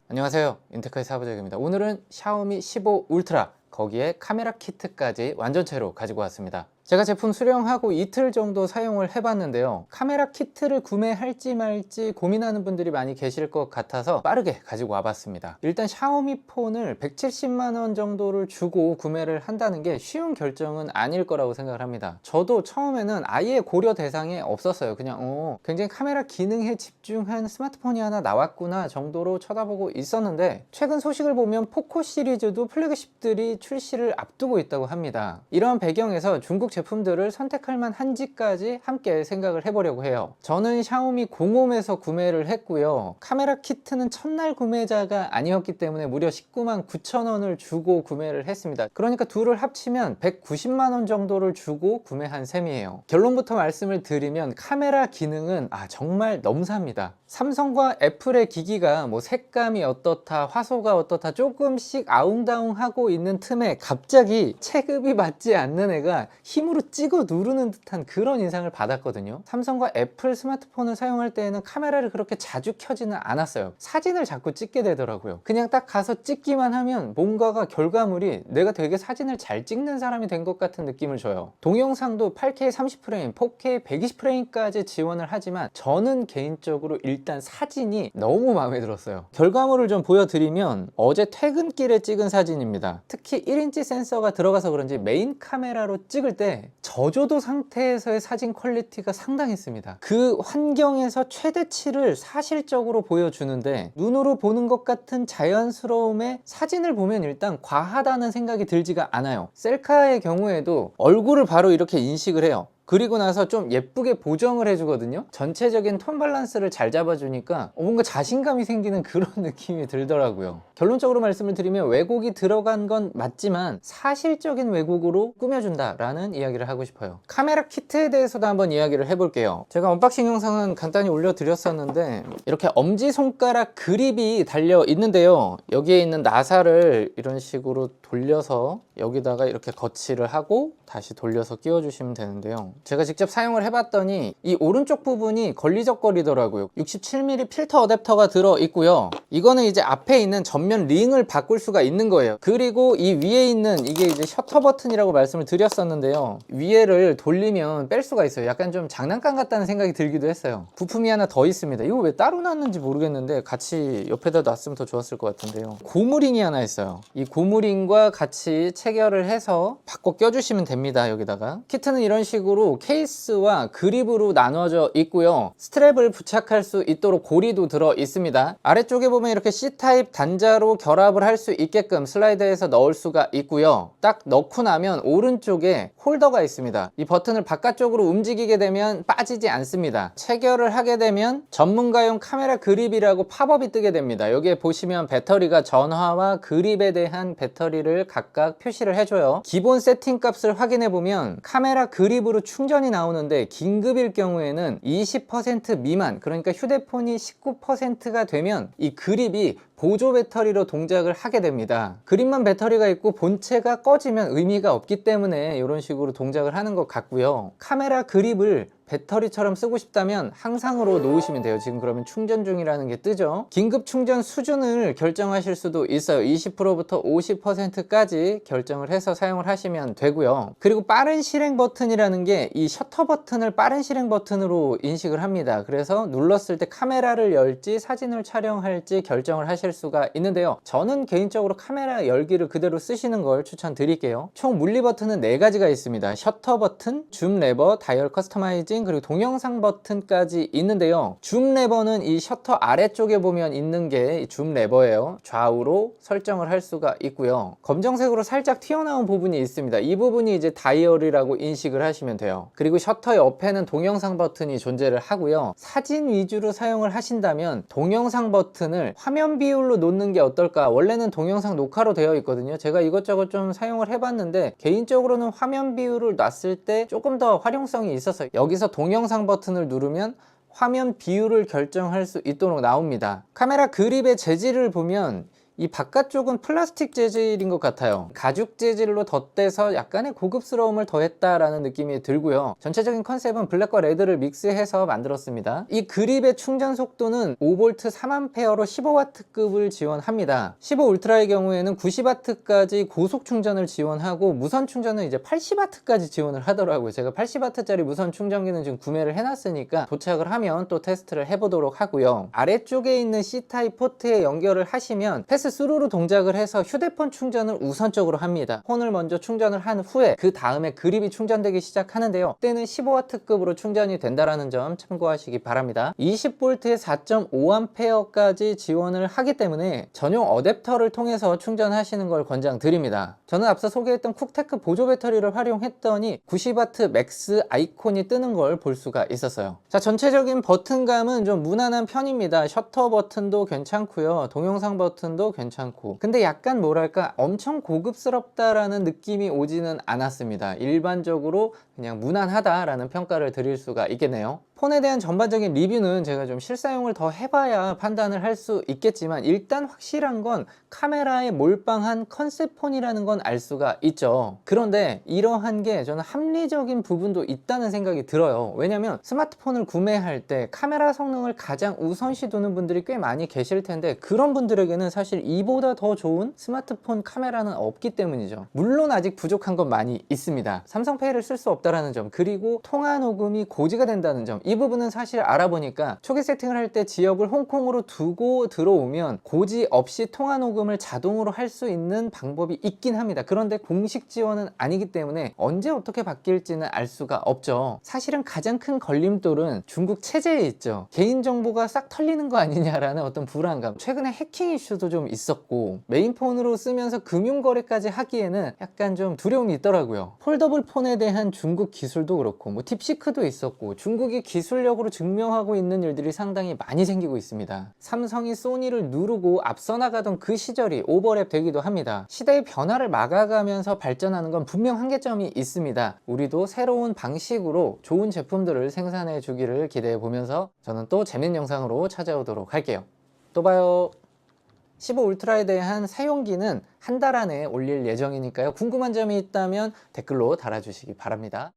안녕하세요, 인테크의 사부적입니다. 오늘은 샤오미 15 울트라, 거기에 카메라 키트까지 완전체로 가지고 왔습니다. 제가 제품 수령하고 이틀 정도 사용을 해봤는데요, 카메라 키트를 구매할지 말지 고민하는 분들이 많이 계실 것 같아서 빠르게 가지고 와봤습니다. 일단 샤오미 폰을 170만원 정도를 주고 구매를 한다는 게 쉬운 결정은 아닐 거라고 생각을 합니다. 저도 처음에는 아예 고려 대상에 없었어요. 그냥 굉장히 카메라 기능에 집중한 스마트폰이 하나 나왔구나 정도로 쳐다보고 있었는데, 최근 소식을 보면 포코 시리즈도 플래그십들이 출시를 앞두고 있다고 합니다. 이런 배경에서 중국 제품들을 선택할 만한지까지 함께 생각을 해보려고 해요. 저는 샤오미 공홈에서 구매를 했고요, 카메라 키트는 첫날 구매자가 아니었기 때문에 무려 19만 9천원을 주고 구매를 했습니다. 그러니까 둘을 합치면 190만원 정도를 주고 구매한 셈이에요. 결론부터 말씀을 드리면 카메라 기능은 정말 넘사입니다. 삼성과 애플의 기기가 색감이 어떻다, 화소가 어떻다 조금씩 아웅다웅하고 있는 틈에 갑자기 체급이 맞지 않는 애가 힘으로 찍어 누르는 듯한 그런 인상을 받았거든요. 삼성과 애플 스마트폰을 사용할 때에는 카메라를 그렇게 자주 켜지는 않았어요. 사진을 자꾸 찍게 되더라고요. 그냥 딱 가서 찍기만 하면 뭔가가 결과물이 내가 되게 사진을 잘 찍는 사람이 된 것 같은 느낌을 줘요. 동영상도 8K 30프레임, 4K 120프레임까지 지원을 하지만 저는 개인적으로 일단 사진이 너무 마음에 들었어요. 결과물을 좀 보여드리면 어제 퇴근길에 찍은 사진입니다. 특히 1인치 센서가 들어가서 그런지 메인 카메라로 찍을 때 저조도 상태에서의 사진 퀄리티가 상당했습니다. 그 환경에서 최대치를 사실적으로 보여주는데, 눈으로 보는 것 같은 자연스러움에 사진을 보면 일단 과하다는 생각이 들지가 않아요. 셀카의 경우에도 얼굴을 바로 이렇게 인식을 해요. 그리고 나서 좀 예쁘게 보정을 해주거든요. 전체적인 톤 밸런스를 잘 잡아주니까 뭔가 자신감이 생기는 그런 느낌이 들더라고요. 결론적으로 말씀을 드리면 왜곡이 들어간 건 맞지만 사실적인 왜곡으로 꾸며준다 라는 이야기를 하고 싶어요. 카메라 키트에 대해서도 한번 이야기를 해볼게요. 제가 언박싱 영상은 간단히 올려드렸었는데, 이렇게 엄지손가락 그립이 달려 있는데요, 여기에 있는 나사를 이런 식으로 돌려서 여기다가 이렇게 거치를 하고 다시 돌려서 끼워주시면 되는데요, 제가 직접 사용을 해봤더니 이 오른쪽 부분이 걸리적거리더라고요. 67mm 필터 어댑터가 들어있고요, 이거는 이제 앞에 있는 전면 링을 바꿀 수가 있는 거예요. 그리고 이 위에 있는 이게 이제 셔터 버튼이라고 말씀을 드렸었는데요, 위에를 돌리면 뺄 수가 있어요. 약간 좀 장난감 같다는 생각이 들기도 했어요. 부품이 하나 더 있습니다. 이거 왜 따로 놨는지 모르겠는데 같이 옆에다 놨으면 더 좋았을 것 같은데요, 고무링이 하나 있어요. 이 고무링과 같이 체결을 해서 바꿔 껴주시면 됩니다. 여기다가 키트는 이런 식으로 케이스와 그립으로 나눠져 있고요, 스트랩을 부착할 수 있도록 고리도 들어 있습니다. 아래쪽에 보면 이렇게 C타입 단자로 결합을 할 수 있게끔 슬라이드해서 넣을 수가 있고요, 딱 넣고 나면 오른쪽에 홀더가 있습니다. 이 버튼을 바깥쪽으로 움직이게 되면 빠지지 않습니다. 체결을 하게 되면 전문가용 카메라 그립이라고 팝업이 뜨게 됩니다. 여기에 보시면 배터리가 전화와 그립에 대한 배터리를 각각 표시를 해줘요. 기본 세팅 값을 확인해 보면 카메라 그립으로 충전이 나오는데 긴급일 경우에는 20% 미만, 그러니까 휴대폰이 19%가 되면 이 그립이 보조 배터리로 동작을 하게 됩니다. 그립만 배터리가 있고 본체가 꺼지면 의미가 없기 때문에 이런 식으로 동작을 하는 것 같고요, 카메라 그립을 배터리처럼 쓰고 싶다면 항상으로 놓으시면 돼요. 지금 그러면 충전 중이라는 게 뜨죠. 긴급 충전 수준을 결정하실 수도 있어요. 20%부터 50%까지 결정을 해서 사용을 하시면 되고요. 그리고 빠른 실행 버튼이라는 게 이 셔터 버튼을 빠른 실행 버튼으로 인식을 합니다. 그래서 눌렀을 때 카메라를 열지 사진을 촬영할지 결정을 하실 수가 있는데요, 저는 개인적으로 카메라 열기를 그대로 쓰시는 걸 추천드릴게요. 총 물리 버튼은 4가지가 있습니다. 셔터 버튼, 줌 레버, 다이얼 커스터마이징, 그리고 동영상 버튼까지 있는데요, 줌 레버는 이 셔터 아래쪽에 보면 있는 게 줌 레버예요. 좌우로 설정을 할 수가 있고요, 검정색으로 살짝 튀어나온 부분이 있습니다. 이 부분이 이제 다이얼이라고 인식을 하시면 돼요. 그리고 셔터 옆에는 동영상 버튼이 존재를 하고요, 사진 위주로 사용을 하신다면 동영상 버튼을 화면 비율로 놓는 게 어떨까. 원래는 동영상 녹화로 되어 있거든요. 제가 이것저것 좀 사용을 해봤는데 개인적으로는 화면 비율을 놨을 때 조금 더 활용성이 있었어요. 여기서 동영상 버튼을 누르면 화면 비율을 결정할 수 있도록 나옵니다. 카메라 그립의 재질을 보면 이 바깥쪽은 플라스틱 재질인 것 같아요. 가죽 재질로 덧대서 약간의 고급스러움을 더했다라는 느낌이 들고요. 전체적인 컨셉은 블랙과 레드를 믹스해서 만들었습니다. 이 그립의 충전 속도는 5V 3A로 15W급을 지원합니다. 15 울트라의 경우에는 90W까지 고속 충전을 지원하고 무선 충전은 이제 80W까지 지원을 하더라고요. 제가 80W짜리 무선 충전기는 지금 구매를 해놨으니까 도착을 하면 또 테스트를 해보도록 하고요. 아래쪽에 있는 C타입 포트에 연결을 하시면 패스스루로 동작을 해서 휴대폰 충전을 우선적으로 합니다. 폰을 먼저 충전을 한 후에 그 다음에 그립이 충전되기 시작하는데요. 그때는 15W급으로 충전이 된다는 점 참고하시기 바랍니다. 20V에 4.5A까지 지원을 하기 때문에 전용 어댑터를 통해서 충전하시는 걸 권장드립니다. 저는 앞서 소개했던 쿡테크 보조 배터리를 활용했더니 90W 맥스 아이콘이 뜨는 걸 볼 수가 있었어요. 자, 전체적인 버튼감은 좀 무난한 편입니다. 셔터 버튼도 괜찮고요, 동영상 버튼도 괜찮고, 근데 약간 뭐랄까 엄청 고급스럽다라는 느낌이 오지는 않았습니다. 일반적으로 그냥 무난하다라는 평가를 드릴 수가 있겠네요. 폰에 대한 전반적인 리뷰는 제가 좀 실사용을 더 해봐야 판단을 할 수 있겠지만, 일단 확실한 건 카메라에 몰빵한 컨셉폰이라는 건 알 수가 있죠. 그런데 이러한 게 저는 합리적인 부분도 있다는 생각이 들어요. 왜냐면 스마트폰을 구매할 때 카메라 성능을 가장 우선시 두는 분들이 꽤 많이 계실 텐데, 그런 분들에게는 사실 이보다 더 좋은 스마트폰 카메라는 없기 때문이죠. 물론 아직 부족한 건 많이 있습니다. 삼성페이를 쓸 수 없다는 점, 그리고 통화 녹음이 고지가 된다는 점, 이 부분은 사실 알아보니까 초기 세팅을 할 때 지역을 홍콩으로 두고 들어오면 고지 없이 통화 녹음을 자동으로 할 수 있는 방법이 있긴 합니다. 그런데 공식 지원은 아니기 때문에 언제 어떻게 바뀔지는 알 수가 없죠. 사실은 가장 큰 걸림돌은 중국 체제에 있죠. 개인정보가 싹 털리는 거 아니냐라는 어떤 불안감, 최근에 해킹 이슈도 좀 있었고, 메인폰으로 쓰면서 금융거래까지 하기에는 약간 좀 두려움이 있더라고요. 폴더블 폰에 대한 중국 기술도 그렇고, 뭐 딥시크도 있었고, 중국이 기술력으로 증명하고 있는 일들이 상당히 많이 생기고 있습니다. 삼성이 소니를 누르고 앞서 나가던 그 시절이 오버랩 되기도 합니다. 시대의 변화를 막아가면서 발전하는 건 분명 한계점이 있습니다. 우리도 새로운 방식으로 좋은 제품들을 생산해 주기를 기대해 보면서 저는 또 재밌는 영상으로 찾아오도록 할게요. 또 봐요. 15 울트라에 대한 사용기는 한 달 안에 올릴 예정이니까요. 궁금한 점이 있다면 댓글로 달아주시기 바랍니다.